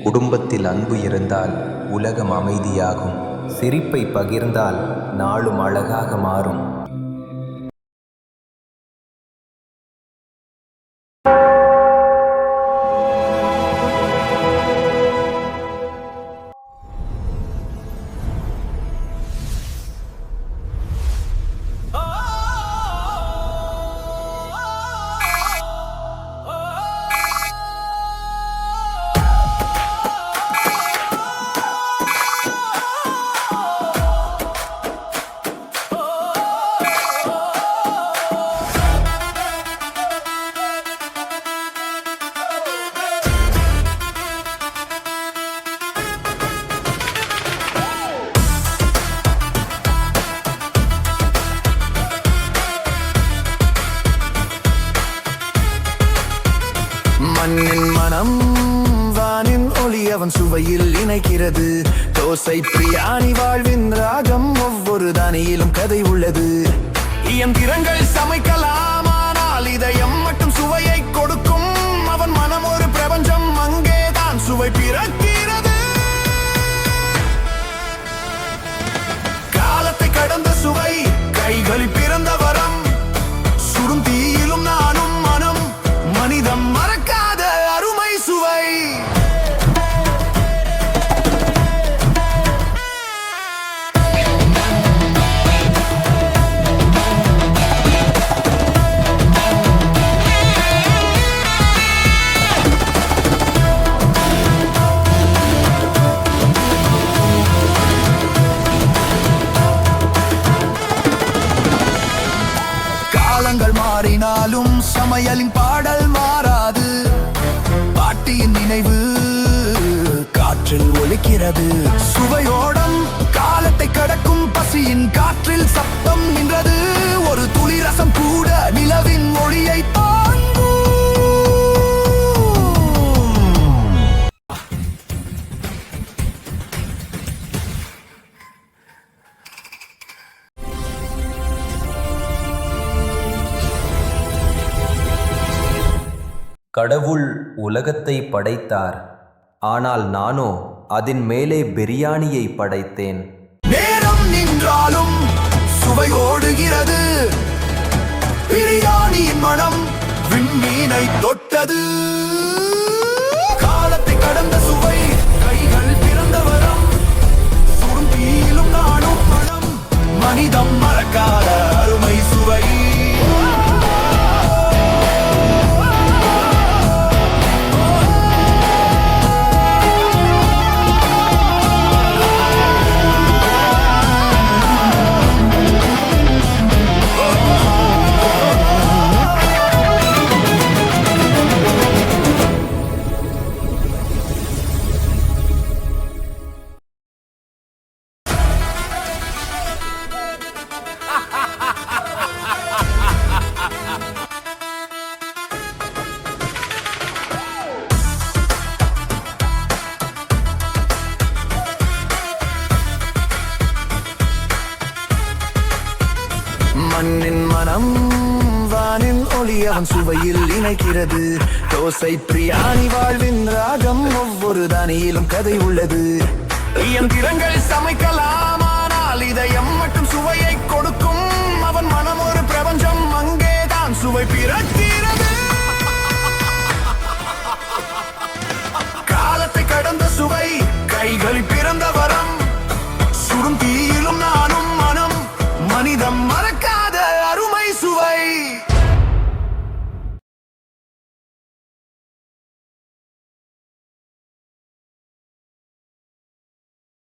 குடும்பத்தில் அன்பு இருந்தால் உலகம் அமைதியாகும். சிரிப்பை பகிர்ந்தால் நாளும் அழகாக மாறும். மண்ணின் மனம் வானின் ஒளி அவன் சுவையில் இணைக்கிறது. தோசை பிரியாணி வாழ்வின் ராகம், ஒவ்வொரு தானியிலும் கதை உள்ளது. இயந்திரங்கள் சமைக்கலாம், ஆனால் இதயம் மட்டும் சுவையை கொடுக்கும். அவன் மனம் ஒரு பிரபஞ்சம், அங்கேதான் சுவை பிறக்கிறது. காலத்தை கடந்த சுவை, கைகளில் பிறந்த வரம். சுடும் தீயிலும் நானும் மனம், மனிதம் மறக்காத அருமை சுவை. காலங்கள் மாறினாலும் சமையலின் பாடல் மாறாது. பாட்டியின் நினைவு காற்றில் ஒலிக்கிறது. சுவையோடம் காலத்தை கடக்கும், பசியின் காற்றில் சத்தம் நின்றது. ஒரு துளி ரசம் கூட நிலவின் ஒளியை தாங்கும். கடவுள் உலகத்தை படைத்தார், ஆனால் நானோ அதன் மேலே பிரியாணியை படைத்தேன். நேரம் நின்றாலும் சுவை ஓடுகிறது. பிரியாணியின் மனம் விண்மீனை தொட்டது. காலத்தை கடந்த சுவை, கைகள் பிறந்த வரம். சுடும் தீயிலும் நானும் மனம், மனிதம் மறக்காத அருமை சுவை. மண்ணின் மனம் வானின் ஒளி அவன் சுவையில் இணைக்கிறது. தோசை பிரியாணி வாழ்வின் ராகம், ஒவ்வொரு தானியிலும் கதை உள்ளது. இயந்திரங்கள் சமைக்கலாம், ஆனால் இதயம் மட்டும் சுவையை கொடுக்கும். அவன் மனம் ஒரு பிரபஞ்சம், அங்கேதான் சுவை பிறக்கிறது.